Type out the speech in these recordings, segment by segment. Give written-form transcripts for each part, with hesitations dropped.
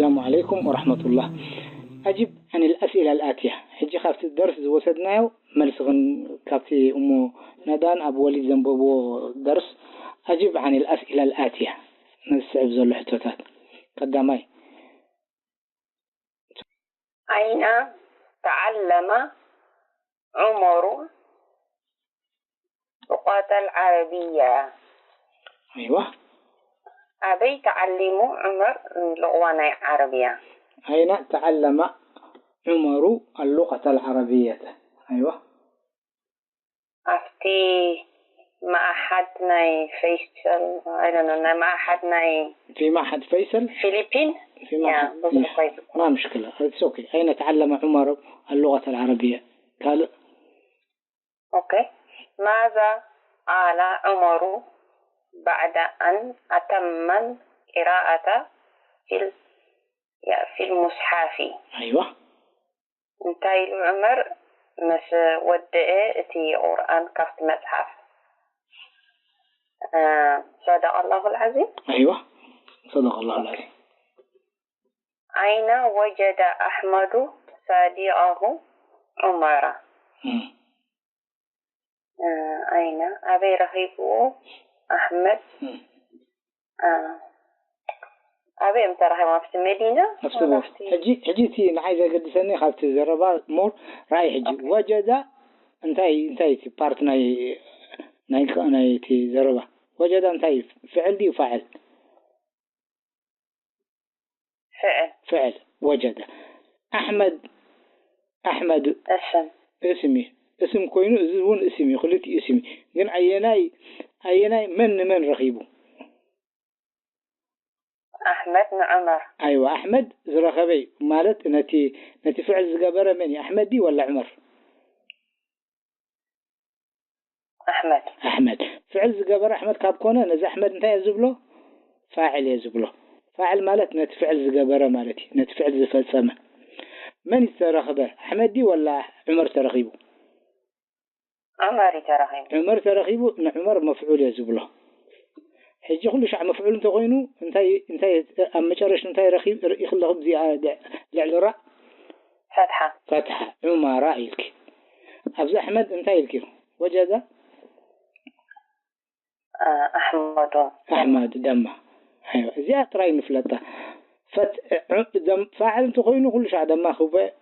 السلام عليكم ورحمة الله. أجب عن الأسئلة الآتية. حجي خافت الدرس وسدناه ملسغن كابتي أمو ندان أبو وليد زنبوبو درس. أجب عن الأسئلة الآتية. نستعب زول الحتوتات قدامي. أين تعلم عمر اللغة العربية؟ أيوة. أبي تعلم عمر اللغة العربية. أين تعلم عمر اللغة العربية؟ أيوة. أفتي معهدنا فيصل. معهدنا في معهد فيصل فلبين. في معهد ما مشكلة. أوكي. أين تعلم عمر اللغة العربية؟ قال أوكي. ماذا قال عمر بعد أن أتم القراءة في المصحف؟ أيوة. انتهي عمر مس ودأ تي قرآن كفت مصحف. صدق الله العظيم. أيوة صدق الله العظيم. أين وجد أحمد صديقه عمر؟ أين أبي رهيبه أحمد؟ أبي أمتى رهيبه في المدينة؟ حجيتي نعايزة قد سنة خافت الزرباء مور رأي حجي وجد انتهي بارت ناي تي زرباء وجد انتهي فعل دي وفعل فعل وجد أحمد اسم كوينو زون اسمي خليتي اسمي جن عيناي من رغيبه أحمد عمر. أيوة أحمد زرخبي مالت نتي فعل زجبرة مني أحمد دي ولا عمر؟ أحمد فعل زجبرة أحمد كابكونا نز أحمد انت يزبله فاعل يزبله فاعل مالت نت فعل زجبرة مالتي نت فعل زفلسمة من يترخبه أحمد دي ولا عمر ترخيبه؟ عمر ترخيبه عمر مفعول يزبله حجي كل شيء مفعول تغينه انتي أما شرش انتي رخيب يخلق زيادة لعلراء فتحة عمر رأيك أبز أحمد انتي الكير وجد أحمد دمه أيوة زيادة رأي مفلته فاعل تغينه كل شيء دمه خوبه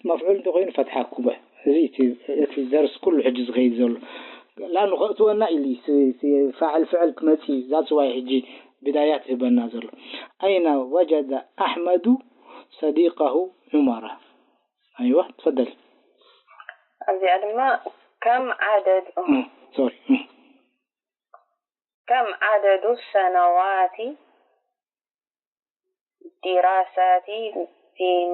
مفعول تغينه فتحة خوبه زيتي في الدرس كله حجز غير زول لأنه قلتوا إلي فعل كمتي ذات واحد يجي بداياته بالنازل. أين وجد أحمد صديقه عمر؟ أيوة تفضل. كم عدد سنوات دراساتي في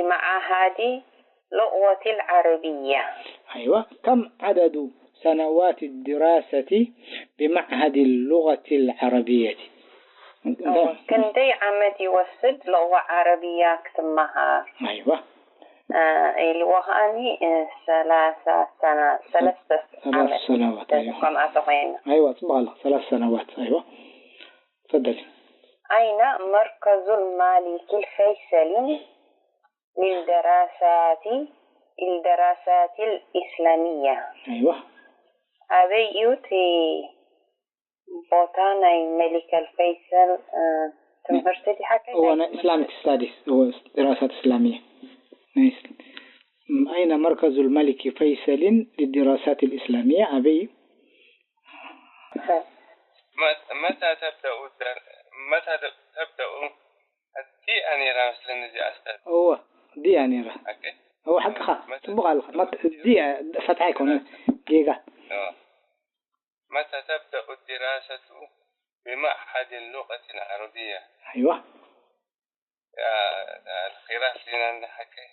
معهد اللغة العربية؟ أيوة كم عدد سنوات الدراسة بمعهد اللغة العربية؟ كنت عمتي وسد لغة عربية كتمها. أيوة الوهاني 3 سنوات. أيوة تبغى 3 سنوات. أيوة تفضلي. أين مركز الملك الفيصل للدراسات الإسلامية؟ أيوة. أبي يوتي بوتانا الملك الفيصل تمرتدي حكي هو إسلامك ستاديس هو دراسات إسلامية. أين مركز الملك فيصل للدراسات الإسلامية؟ أبي متى تبدأ دي أنيرة مثل النزي أستاذ هو دي أنيرة هو حق خاص تبغى دي فتحيكم جيجا. متى تبدأ الدراسة بمعهد اللغة العربية؟ أيوة الخلاف لنا نحكي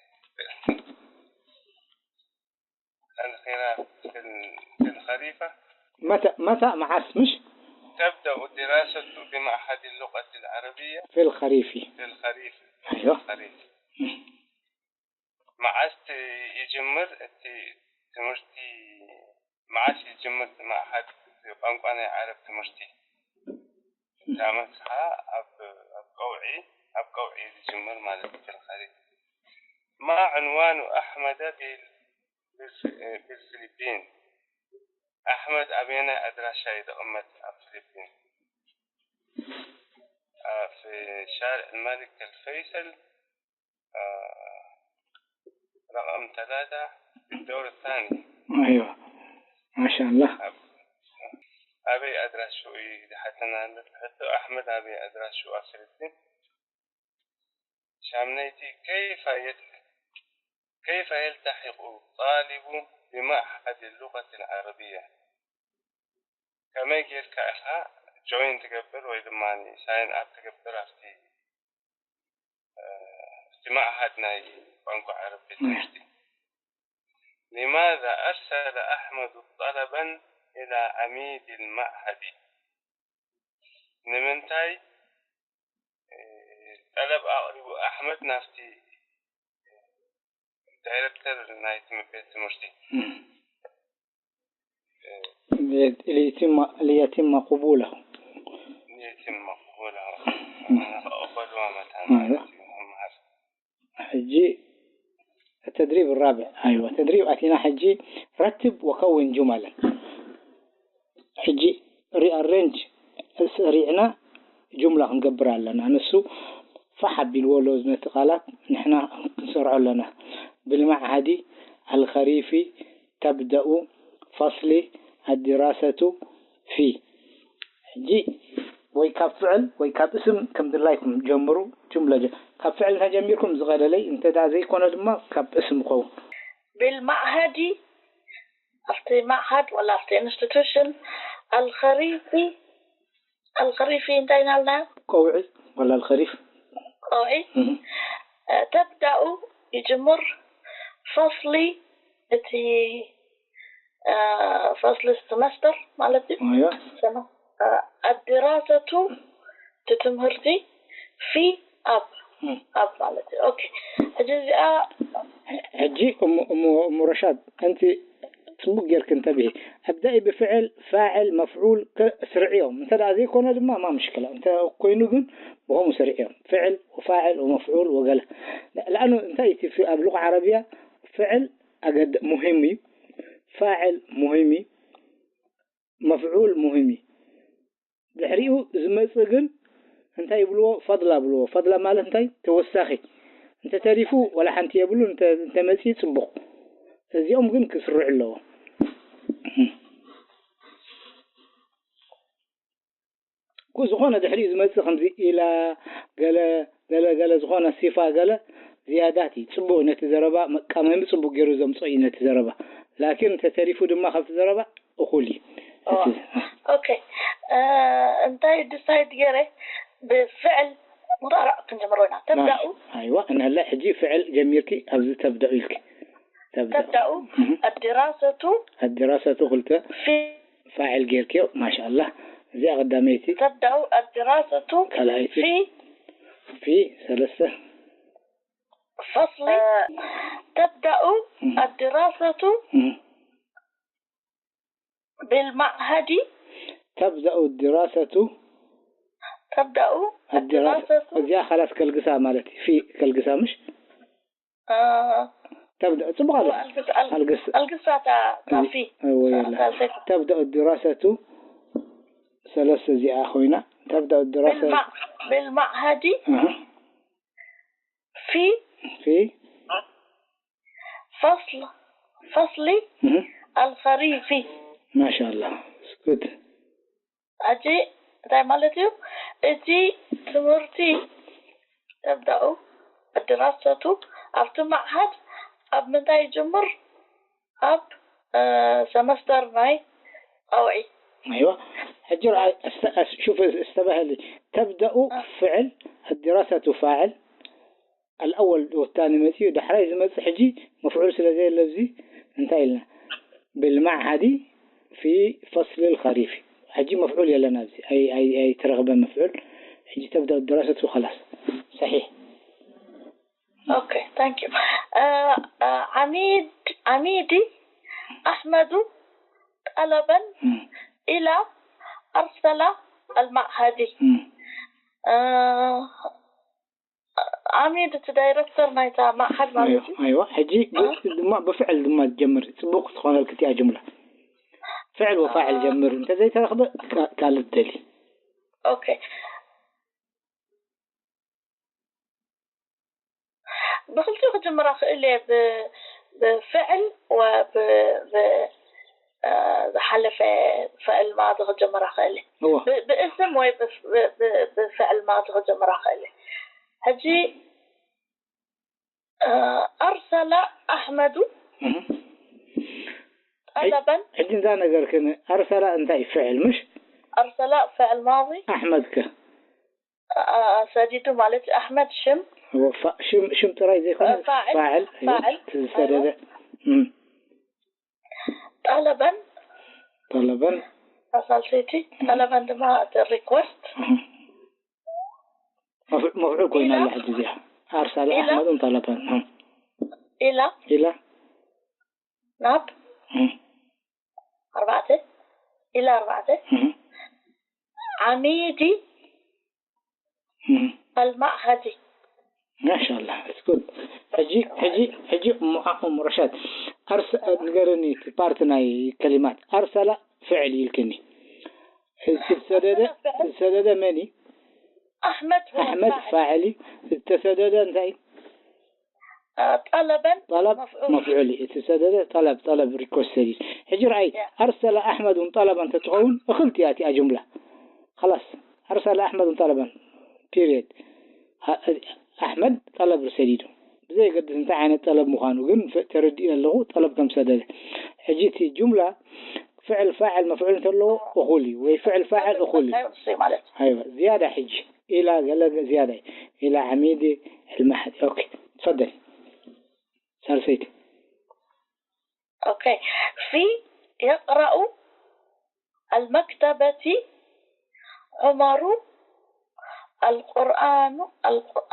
الخلاف في الخريفة. متى مع اسمش تبدأ الدراسة بمعهد اللغة العربية في الخريف. أيوة معاست يجمر تمرتي معاش يجمر معهد قنقانة عرب تمرتي تعمل صحة قوعي الجمهور مالك في الخريف. ما عنوان أحمد بالفلبين؟ أحمد أبينا أدرى شاهد أمة الفلبين في شارع الملك الفيصل رقم 3 في الدور الثاني. أيوة ما شاء الله. أبي أدرى شو حتى حتى أحمد أبي أدرى شو أفلبين شامنيتي. كيف يلتحق طالب بمعهد اللغة العربية؟ كما يقول كأخا جوين تقبل ويدماني ساين أب تقبل في معهدنا بانكو عربي تمشتي. لماذا أرسل أحمد طلبا إلى عميد المعهد؟ نمنتاي طلب أحمد نفتي دايركتر نايت مبيت مشتي ليتم قبوله. أقبلوا مثلا حجي التدريب الرابع. أيوة تدريب أتينا حجي رتب وكون جملا. حجي الرينج سريعنا جملة نقبرها لنا نسو فحب الولوز نتقالات نحنا نسرع لنا. بالمعهد الخريفي تبدأ فصل الدراسة فيه. حجي ويكاب فعل ويكاب اسم كم دلايكم جمروا جملة كاب فعل هجميكم زغال لي انت دا زي كون دما كاب اسم قوم. بالمعهد أفتي معهد ولا أفتي انستيتوشن الخريفي انتينا لنا قوعي ولا الخريف قوعي تبدأ يجمر فصلي اتي فصل السمستر مالتي سنة الدراسة تتمهرتي في أب مالتي. أوكي هجي أم رشاد أنت تبقى انتبهي أبدأي بفعل فاعل مفعول سرعيهم انت لا زي كون ما مشكلة انت كوينوجن وهو مسرعيهم فعل وفاعل ومفعول وقال لأنه انت في اللغة العربية فعل أجد مهمي فاعل مهمي مفعول مهمي بحريو زمصقن انت يبلو فضلا مال انت توساخي انت تعرفوا ولا حنت يبلو انت مسي صبق እዚኦም ግን ክስርዕ ኣለዎ كوزخونه دحري زمص خمزي الى ገለ ዝኾነ ሲፋ ገለ زياداتي ጽቡቕ ነቲ ዘረባ መቃመም ጽቡቕ ገይሩ ዘምጽእ ነቲ ዘረባ لكن ተተሪፉ ድማ ካብቲ ዘረባ እኹሊ اوكي انت ديسايد غيره بفعل مضارع كنجمرونا تبداوا ايوه انا هلا حجي فعل جميركي ابز تبداوا لك تبدأ الدراسة قلت في فاعل غيركي ما شاء الله زي قداميتي تبدأ الدراسة في ثلاثة فصل تبدأ الدراسة بالمعهد تبدأ الدراسة زي خلاص كالقسا مالتي في كالقسا مش تبدأ تبغى القصة في تبدأ الدراسة ثلاثة زي أخوينا تبدأ الدراسة بالمعهد في فصل الخريفي ما شاء الله سكت أجي مالتيو أجي تمرتي تبدأ الدراسة أفتو معهد أب من تاي جمر أب سمستر ماي أوعي أيوة هجر شوف استبه لي تبدأ فعل الدراسة فاعل الأول والثاني مثيل دحري زي حجي مفعول زي اللفظي انتهي لنا بالمعهد في فصل الخريف حجي مفعول يلا نفسي أي ترغب مفعول حجي تبدأ الدراسة وخلاص صحيح. اوكي ثانك يو. عميدي احمد طلبا الى ارسل المعهد عميد دايركتور نايتا معهد مالتي. أيوة حجي ما بفعل ما تجمر تبوق تخون الكتيا جملة فعل وفاعل جمر أنت زي تاخذ قال الدليل. أوكي. بخلتي خجمر اللي بفعل بحلف فعل ماضي خجمر خالي. باسم وي بفعل ماضي خجمر خالي. هجي أرسل أحمد طلبا. عندنا ذا نقول كنا أرسل أنت فعل مش؟ أرسل فعل ماضي. أحمد ك. سجيتو مالت أحمد شم. هو شم ترى زي كنا فاعل. أيوة. طلبا. أصل سيتي طلبا دما الريكوست. مفعول كوينا الله حجزيها. أرسل أحمد طلبا. إلى. نعم. 4 إلى 4. عميدي المعهدي. ما شاء الله اسكت. حجي أم رشاد أرسل نقرني بارتناي كلمات أرسل فعلي الكني السدد مني أحمد فاعلي التسدد انتهي طلب مفعولي التسدد طلب ريكوستري حجي رأيت أرسل أحمد طلبا تتقون أخلت ياتي جملة خلاص أرسل أحمد طلبا بيريد أحمد طلب رسالته زي قد انت عن طلب مخانو قن تردين له طلب كم سدد حجيتي جملة فعل فاعل مفعول له أخولي وفعل فاعل أخولي أيوة زيادة حج إلى قال زيادة إلى عميدي المهدي أوكي تفضل سالسيت أوكي في يقرأ المكتبة عمر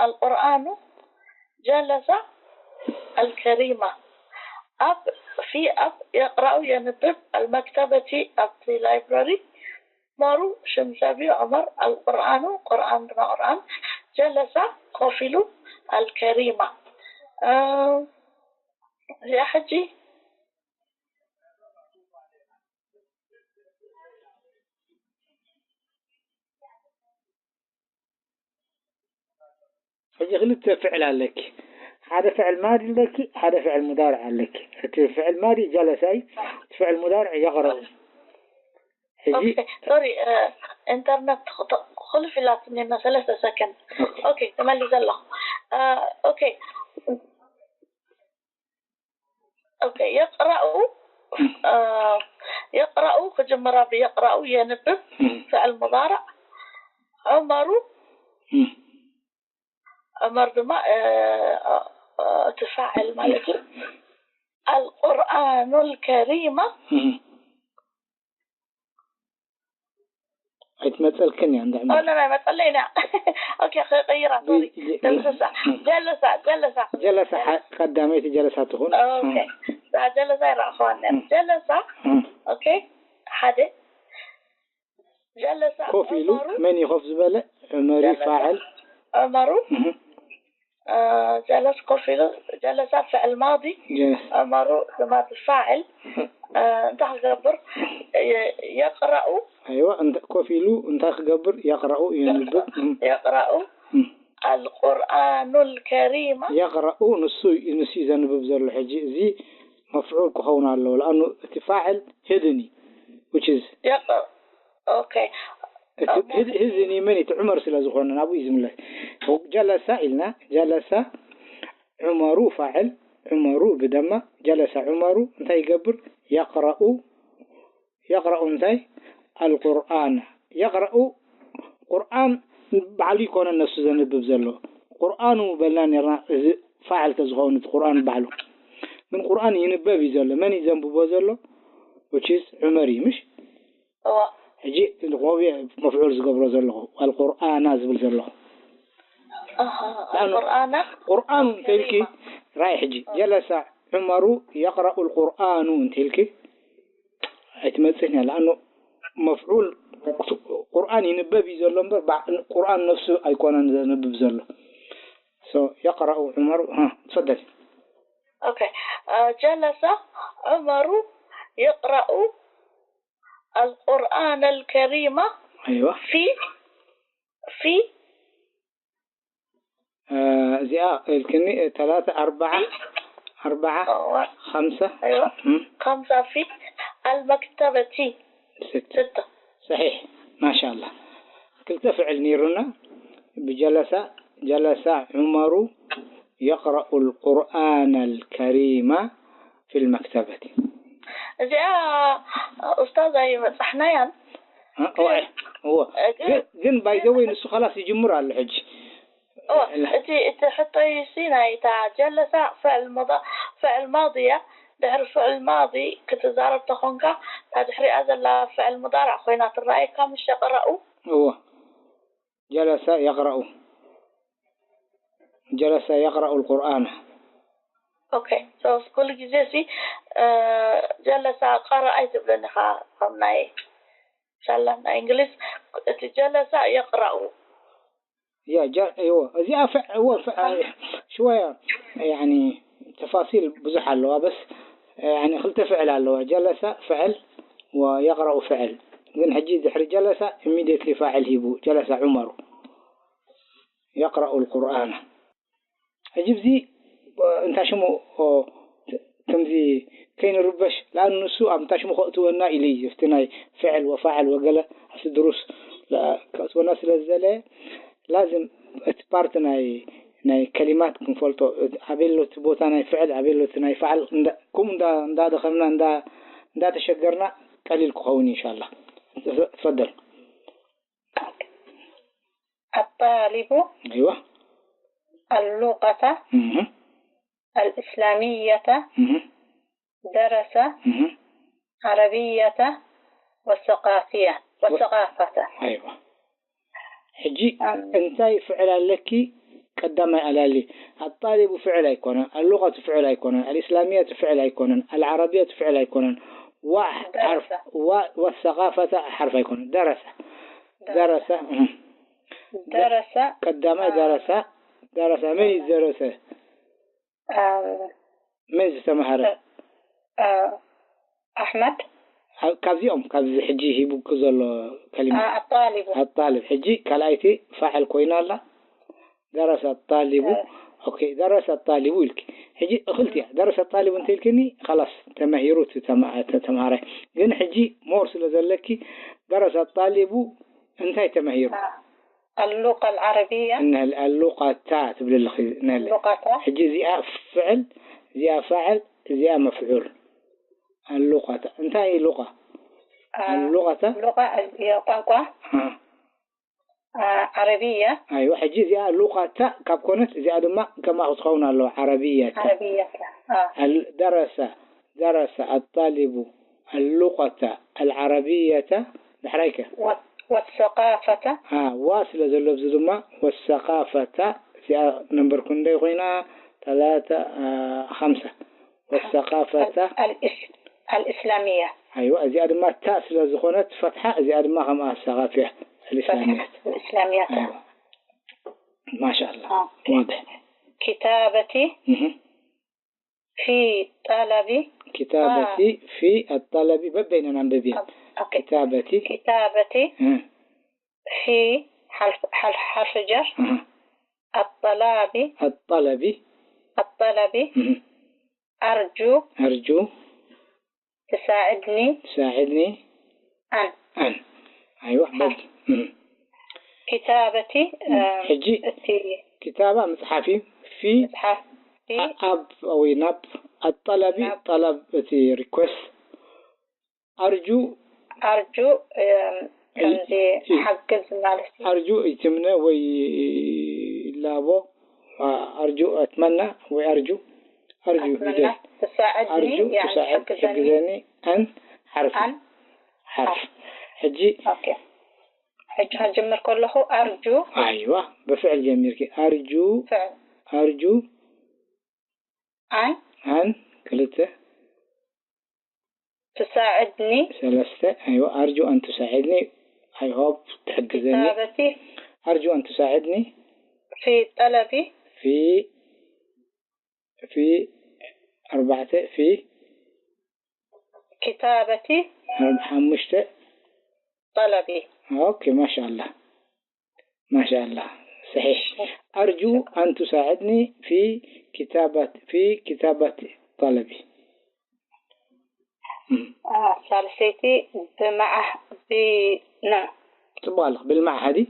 القرآن جلس الكريمة أب يقرأ ينبب المكتبة أب في library مارو شمسابي عمر قرآن جلس قفل الكريمة يا حجي غلطت فعل عليك هذا فعل ماضي لك هذا فعل مضارع لك فعل ماضي جلس أي فعل مضارع يقرأ اوكي سوري انترنت خلف لكن 3 سكند اوكي تملي زله اوكي يقرأ كجمرة بيقرأ ينبب فعل مضارع عمر بما تفاعل مالك القرآن الكريم مثل كني عند عمر لا مثل لنا اوكي غيرها سوري جلس قداميتي جلسات هون اوكي جلس اخواننا جلس اوكي حدا جلس خوفيلو من يخوف زبالة عمري فاعل عمر جلس قفل جلس فعل ماضي عمر لما تفاعل انت خبر يقرأ ايوه انت قفلوا انت خبر يقرأ يقرأ القرآن الكريم يقرأ نسي زنبب زر الحجي زي مفعول كهونا له لأنه تفاعل هدني which is يقرأ اوكي هذني مني عمر سلازخونا أبو إزم الله جلس إلنا جلس عمر فاعل عمر بدم جلس عمر انتي قبر يقرأ انتي القرآن يقرأ قرآن بعلي كون النفس زنب بزلو قرآن بلان فاعل تزخون القرآن بعلو من قرآن ينبب بزلو من يزنب بزلو which is عمري مش جي القوي مفعول زقبر زلو القرآن نازل زلو القرآن تلك رايح جي جلس عمر يقرأ القرآن تلك اتمسكنا لأنه مفعول قرآن ينبب يزلون قرآن نفسه أيقونا نبب زله يقرأ عمر. تفضل. أوكي. جلس عمر يقرأ القرآن الكريم. أيوة. في الكني 3 4 5. أيوة. 5 في المكتبة 6. صحيح ما شاء الله. كلتا فعل نيرنا جلس عمر يقرأ القرآن الكريم في المكتبة. أستاذ صحنايا هو جن باي ذا واي نسو خلاص يجمر على الحج. انت حتى يسينا جلس فعل ماضية دحر فعل ماضي كنت زارب تخونك تحري هذا فعل مضارع خوينات الرأي كم مش يقرأوا. هو جلس يقرأ القرآن. اوكي سو كل جزء جلس قرأ اي تبلن خمناي ان شاء الله انجليز جلس يقرأ. ايوه هو شويه يعني تفاصيل بزح له بس يعني خلت فعل له جلس فعل ويقرأ فعل لأن حجي دحر جلس immediately فاعل هيبو جلس عمر يقرأ القرآن. أجيب زي انت شمو تمزي كين ربش لأن نسوء أم تشمو خطونا إليه يفتناي فعل وفاعل وقال هسه دروس لا كأسونا سلزلة لازم اتبارتنا ناي كلمات كنفولتو عبيلو تبوتنا فعل عبيلو تناي فعل كم دا دخلنا دا تشجرنا قليل كهون إن شاء الله. تفضل. الطالب. أيوة. اللغة الإسلامية درس عربية والثقافة. أيوة. حجي انتي فعل لك قدم على لي الطالب فعل يكون اللغة فعل يكون الإسلامية فعل يكون العربية فعل يكون وحرف والثقافة حرف يكون درس قدم درس من درس من سمهر أحمد كابزي حجي هي بكزل كلمة الطالب حجي كلايتي فاعل كوينا الله درس الطالب. اوكي درس الطالب لك حجي قلتي درس الطالب انت لكني خلاص تمهيروت تمهاري لان حجي مرسل ذلك درس الطالب انتهي تمهير. اللغة العربية إن اللغة تاء اللغة حجي زي فعل زي فاعل زي مفعول اللغة انتهي لغة اللغة قنقة عربية. أيوة حجي زي اللغة تاء كابكونت زي أدم كما أتخونا له عربية. درس الطالب اللغة العربية بحريكة والثقافة. واصلة اللفظ دم والثقافة في نمبر كندي غينا 3 5 والثقافة الإسلامية. أيوة زي أدم تأصل زخونت فتحة زي أدم هم الثقافة الإسلامية. أيوة. ما شاء الله واضح. كتابتي في الطلب ببين عن ببين. كتابتي في حرف جر. الطلب أرجو تساعدني أن. أيوة كتابتي حجي كتابة مصحفي في أب أو نب الطلب طلب ريكوست أرجو كنزي حقز مالسي أرجو يتمنى ويلابو أرجو أتمنى وأرجو تساعدني يعني حقزني أن حرف حجي أوكي حج هالجمر كله أرجو. أيوة بفعل جميل أرجو فعل أرجو أن كلته تساعدني ثلاثة. أيوة، أرجو أن تساعدني. I hope تحجزني. كتابتي أرجو أن تساعدني في طلبي في أربعة في كتابتي حمشت طلبي. أوكي، ما شاء الله ما شاء الله، صحيح. أرجو أن تساعدني في كتابة طلبي. ثالثتي نعم تبالغ بالمعهد.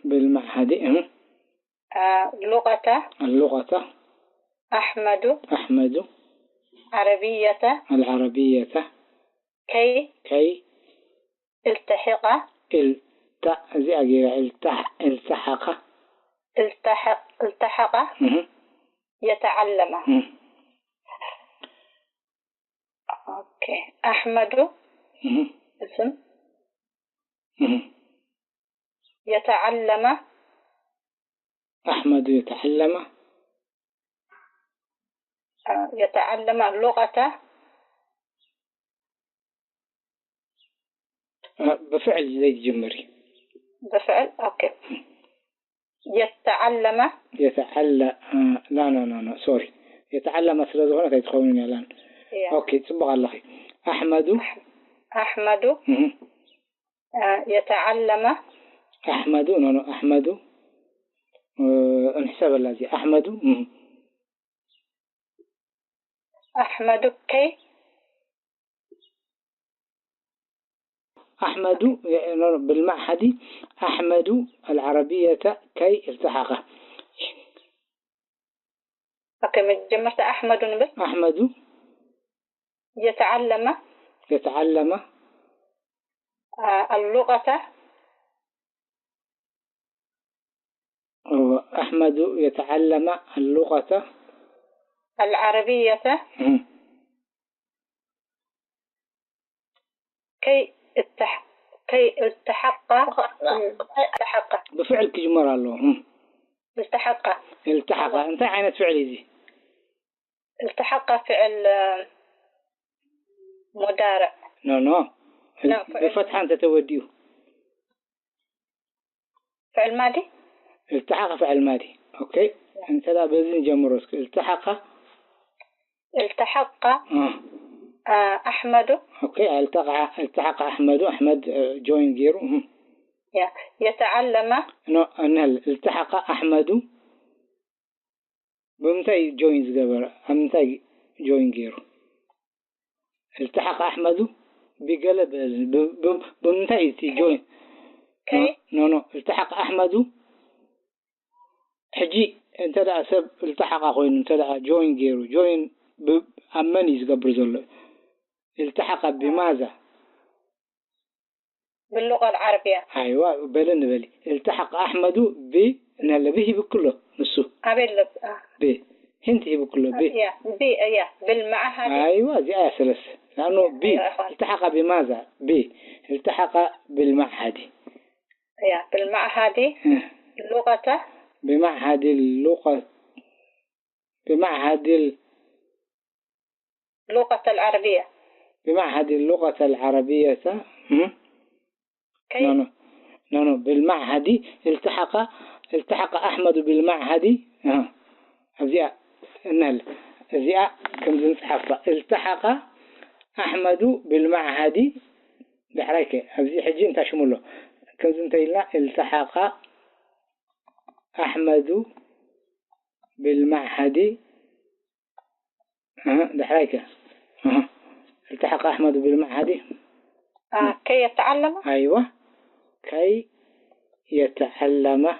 بالمعهد اللغة أحمد العربية كي التحق يتعلم. أوكي. أحمد اسم يتعلم. أحمد يتعلم اللغة بفعل زي الجمري. بفعل. أوكي. يتعلم لا سوري. يتعلم ثلاثة هنا تدخلوني الآن. أوكي، تبغى الله. أحمد يتعلم. أحمد انحساب الذي أحمد كي بالمعهد أحمد العربية كي التحق. أوكي، جمعت أحمد بس. أحمد يتعلم اللغة. أحمد يتعلم اللغة العربية كي التحق بفعل كجمر الله. التحق أنت عينة فعل ذي. التحق فعل مضارع. لا بفتح أنت توديه. فعل ماضي. التحق فعل ماضي. أوكي، أنت لا بزين جمروسك. التحق أحمد. أوكي، التحق أحمد جوين جيرو. يتعلم. التحق أحمد بمتى جوينز قبل أمتى جوين جيرو. التحق أحمد بقلب بمتى جوين. التحق أحمد حجي انت دا سب التحق اخوين انت دا جوين جيرو جوين امنيز قبل زول. التحق بماذا؟ باللغة العربية. ايوه، بلي التحق احمد نهلا به بكله نسو هنتي بكله بالمعهد. ايوه، دي اسلس لانه التحق بماذا؟ التحق بالمعهد. بالمعهد اللغة. بمعهد اللغة العربية. بمعهد اللغة العربية. بالمعهد التحق أحمد بالمعهد. أزياء كم زنسحفة. التحق أحمد بالمعهد بحريك أزي حجين تشمله كم زنتيلنا. التحق أحمد بالمعهد بحريك. التحق أحمد بالمعهد كي يتعلم. أيوة، كي يتعلم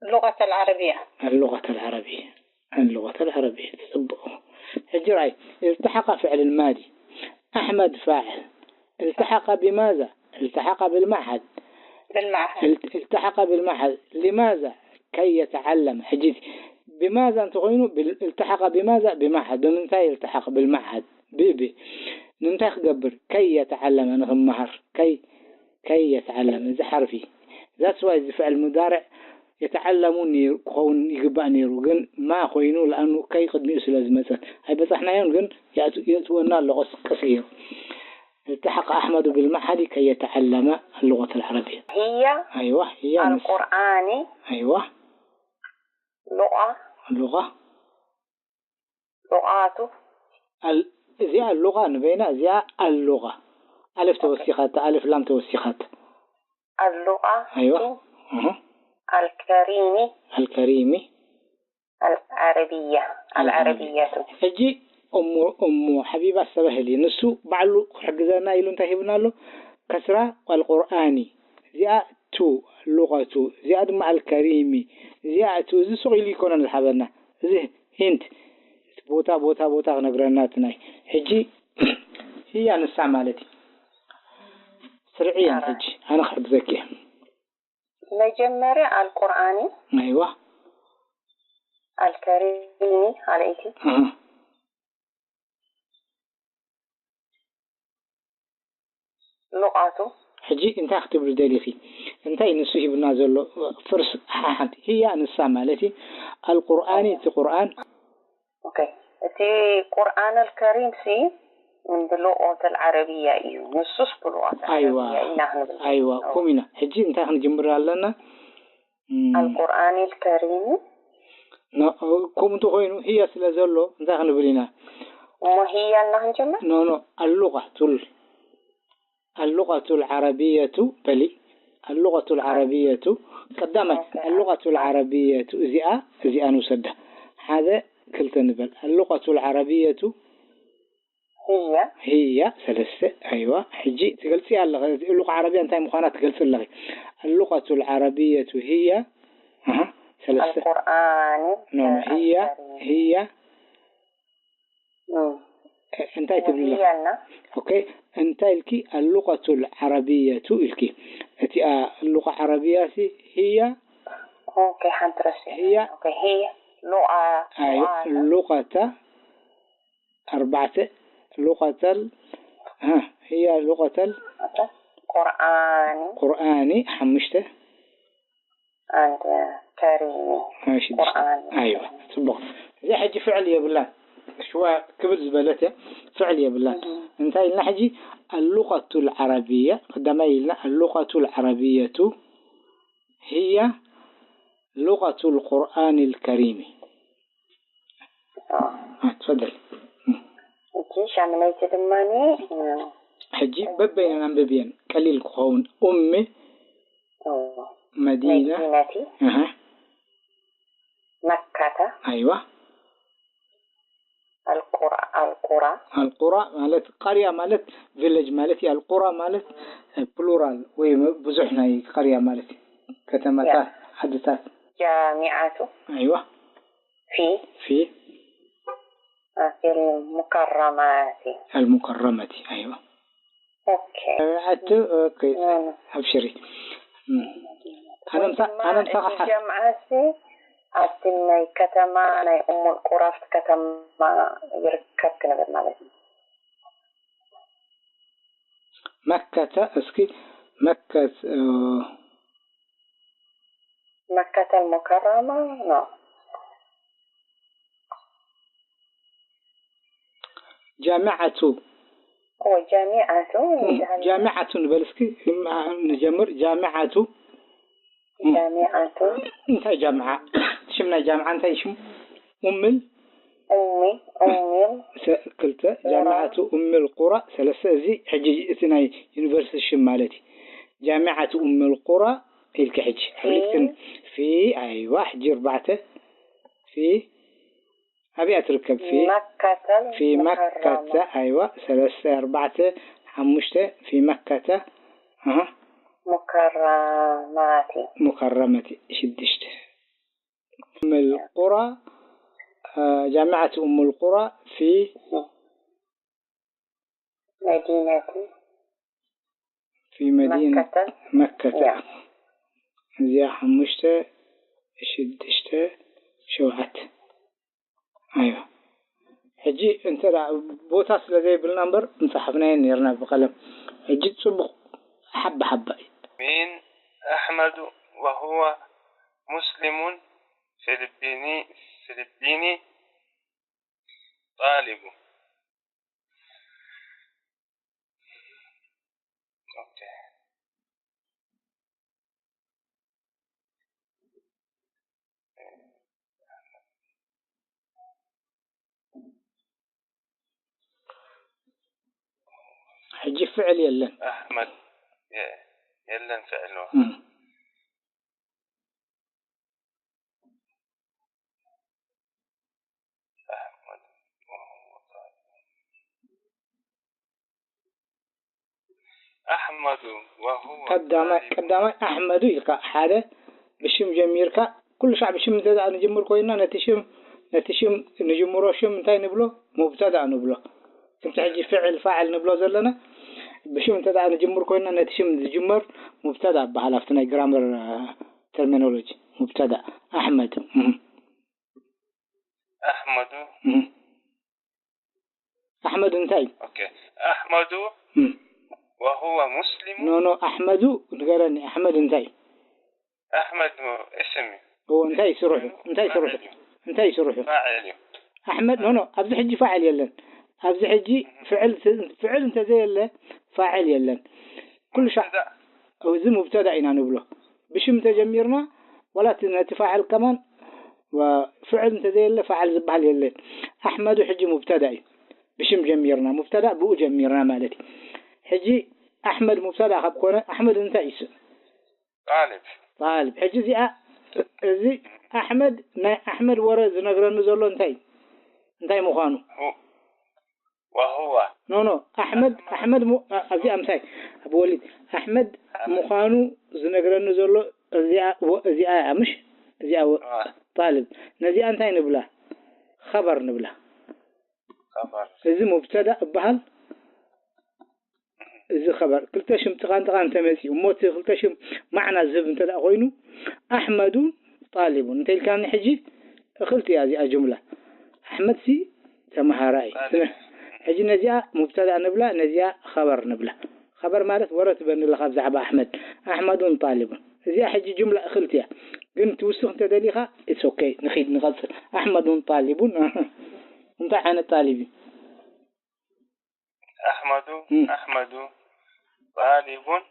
اللغة العربية. هجراي. التحق فعل الماضي. أحمد فاعل. التحق بماذا؟ التحق بالمعهد. التحق بالمعهد. لماذا؟ كي يتعلم. حجيت بماذا تقولون؟ التحق بماذا؟ بمعهد. بمنتهي التحق بالمعهد. ننتهي قبر كي يتعلم. أنا ثم مهر كي يتعلم. إذا حرفي. That's why فعل مضارع يتعلمون نير كون يقبع نيرو جن ما خوينو لأنه كي قد نيسل مثلا هاي بس احنا يوم جن يأتونا اللغة كثير. التحق أحمد بالمعهد كي يتعلم اللغة العربية. هي أيوة هي القرآن. أيوة لغة لغات زي اللغة نبينا زي اللغة ألف توسيخات ألف لام توسيخات اللغة. أيوة الكريم العربية. أجي أم حبيبة السبهلي نسو بعلو حجزنا يلون تهيبنا له كسرة والقرآني زيادة لغة زيادة مع الكريم زيادة زي سوي لي كنا الحبنا زي هنت بوتا نقرناتنا هجي هي أنا استعمالتي سريعا هجي أنا خرج ذكي نجمر القرآن. أيوة الكريم عليك. لغاته حجي انت اختبر دليخي انت ينسوه بالنازل فرس حاحد هي نسا مالتي القرآن في قرآن. اوكي في قرآن الكريم سي من اللغة العربية نصوص باللغة العربية. ايوه كومينا حجي انت هنجمر لنا القرآن الكريم كم تقولين هي سلازلو انت هنبرينا ما هي اللهجة؟ نو اللغة العربية بلي اللغة العربية قدامك اللغة العربية زئة نسدة هذا كلتا نبل اللغة العربية هي ثلاثة. أيوة حجي تقلسي اللغة العربية انتهي مخانات تقلسي اللغة اللغة العربية هي ثلاثة. القرآن هي انتهي تبلي اوكي انتهي الكي اللغة العربية الكي اللغة العربية هي اوكي حنترسي هي اوكي هي لغة لغة أربعة لغة هي لغة قرآني حمشته عند كريم ماشي قرآن. أيوة صبغ زي حاجة فعلية بالله شوية كبر زبالته فعلية بالله انتهي لنا حاجة اللغة العربية قدما لنا اللغة العربية هي لغة القرآن الكريم. تفضل. كيش عملية دماني حجي ببين عن ببين قليل قون أمي مدينة مكة. أيوة القرى مالت قرية مالت فيلج مالتي القرى مالت بلورال وبزحنا قرية مالتي كتمتات حدثات. جامعة. أيوة في المكرمة. أيوة أوكي أبشري. أنا مصحح جامعة أصلنا كتما أنا القرى كتما يركب كنا بالمالتي مكة اسكي مكة المكرمة جامعة بلسكي نجمر جامعة انت جامعة شمنا جامعة انت شم أمي قلت جامعة أم القرى ثلاثة زي حجي اثنين يونيفرسيتي الشمالتي جامعة أم القرى الكحج في أيوة حجي أربعة في أبي أتركب في مكة أيوة ثلاثة أربعة حمشته في مكة مكرمتي شدشته أم القرى جامعة أم القرى في مدينة مكة زي حمشته شدشته شوعت. أيوة هجي أنت بوتاس لذي بالنمبر انسحبنا نيرنا بقلم هجي تصبغ حبة من أحمد وهو مسلم فلبيني طالب. اوكي. حجي فعل يلن احمد يلن فعله. أحمد وهو قدام أحمد يلقى حاله بشم جميرك كل شعب بشم تدع نجمر كوينا نتشم نجمر شم انتي نبله مبتدأ نبله كنت حجي فاعل نبله زلنا بشم تدع نجمر كوينا نتشم نجمر مبتدأ بحلافتنا جرامر ترمينولوجي مبتدأ أحمد. أحمد انتي. أوكي. أحمد وهو مسلم. نو أحمد نقرأني أحمد انتي. أحمد اسمي. هو انتي سروحه. فاعل. أحمد نو أبدي حجي فاعل يلن. أبدي حجي فعل انت زي اللي فاعل يلن. كل شيء. أو زي مبتدأ إن نبله. بشم تجميرنا ولا تفاعل كمان وفعل انت زي اللي فاعل زبها يلن. أحمد حجي مبتدأ. بشم جميرنا مبتدأ بو جميرنا مالتي. حجي أحمد مبتدأ خبكونا أحمد انت اسم. طالب حجي زي أحمد ورز نقرأ نزله انتي مخانو وهو نو أحمد أبي أمساي أبو وليد أحمد مخانو نقرأ نزله زي مش زي طالب نزي انتي نبله خبر نبله زي مبتدأ بهال زي خبر كلتشم تقان تمسي وموت كلتشم معنى زب انت أخوينه أحمد طالب انت كان حجي قلت هذه الجملة أحمد سي تمهاراي حجي نزيا مبتدأ نبلا نزيا خبر نبلا خبر مالت ورت بن اللقب زعب أحمد طالب زي حجي جملة قلتها قلت وسخت دليخة it's okay نخيد نغسل أحمد طالب انت عن طالب أحمد طالب.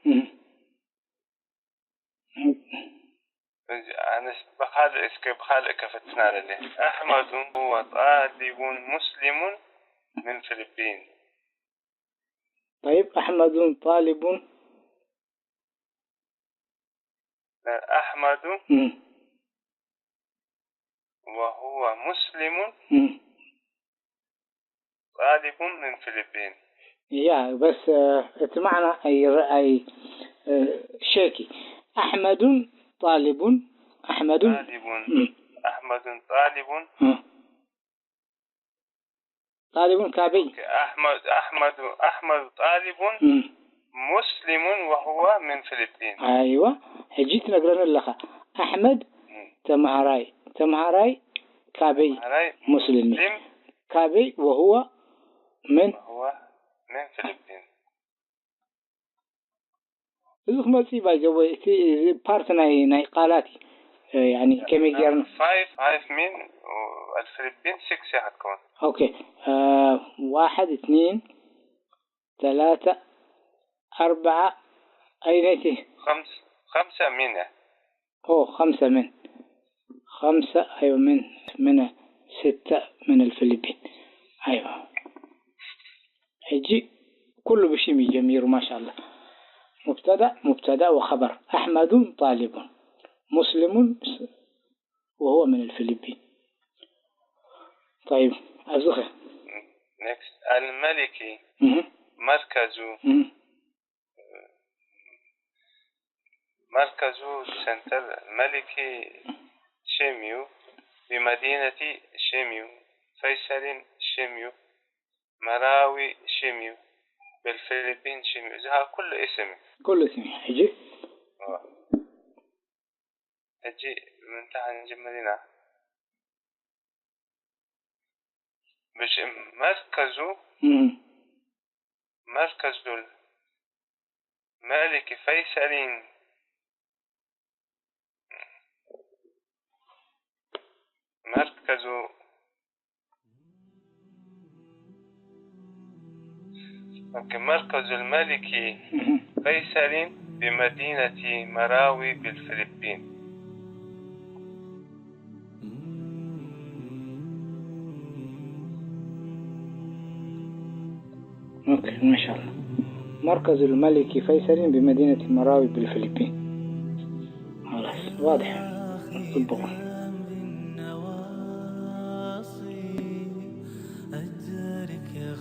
أنا بخال كفتنا لله. أحمد هو طالب مسلم من الفلبين. طيب أحمد طالب. أحمد وهو مسلم طالب من الفلبين. يا بس اتمعنى أي شاكي أحمد طالب أحمد طالب كابي. أحمد طالب مسلم وهو من الفلبين. أيوة حجيت نقرأ اللخا أحمد تمهاراي كابي مسلم كابي وهو من الفلبين. إذا ما تي باجوا تي بارتنا هنا قالاتي يعني كم يجرن 5 من الفلبين 6 هتكون. أوكي 1 2 3 4 أينتي 5 منه. 5 من 5 أيوة من 6 من الفلبين. أيوة حجي كله بشيء جميل ما شاء الله. مبتدأ وخبر أحمد طالب مسلم وهو من الفلبين. طيب أزخي next الملكي مركز سنتر ملكي شيميو بمدينة شيميو فيصل شيميو مراوي شيميو بالفلبين شيميو. إذا كل اسم حجي من تحت نجملنا مش مركز الملك فيصل مركز الملك فيصل بمدينة مراوي بالفلبين. اوكي ما شاء الله. مركز الملك فيصل بمدينة مراوي بالفلبين. خلاص واضح. طبقا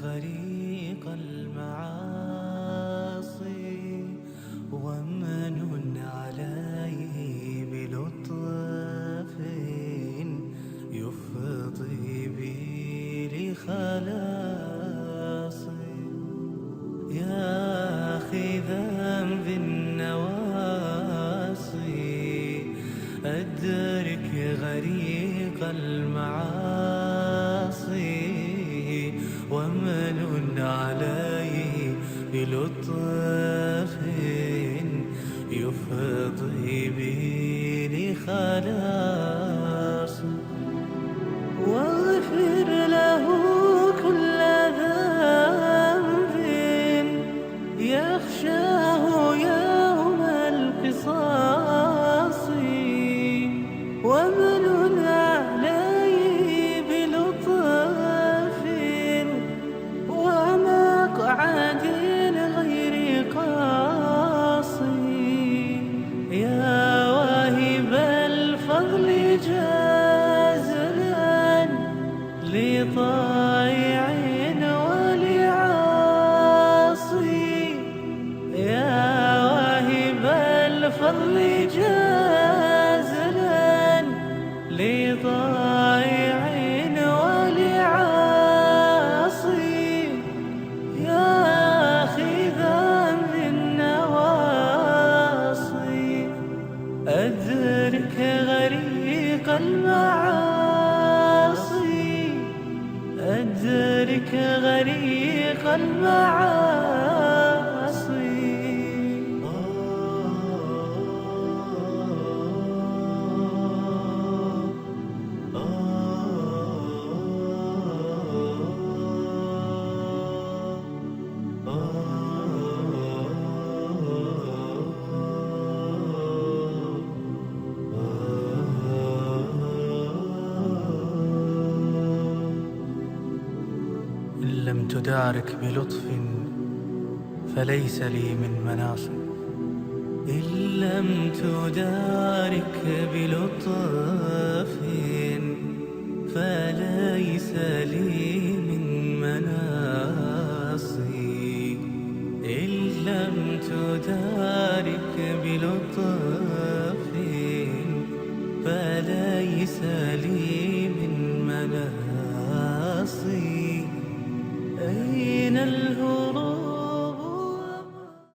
غريق المعاصي ومن عليه بلطف يفضي بي لخلاصي يا أخي ذنب النواصي أدرك غريق المعاصي ومن عليه بلطف يفضي بي لخلاص واغفر له كل ذنب يخشاه يوم القصاص ومن عليه بلطف ومقعد غير قاصي يا واهب الفضل جازلا لطائع ولعاصي يا واهب الفضل جازلا لطائع ولعاصي يا أخي ذنب النواصي أدرك غريق المعاصي أدرك غريق المعاصي إن لم تدارك بلطف فليس لي من مناص إن لم تدارك بلطف فليس لي من مناصي إن لم تدارك بلطف فليس لي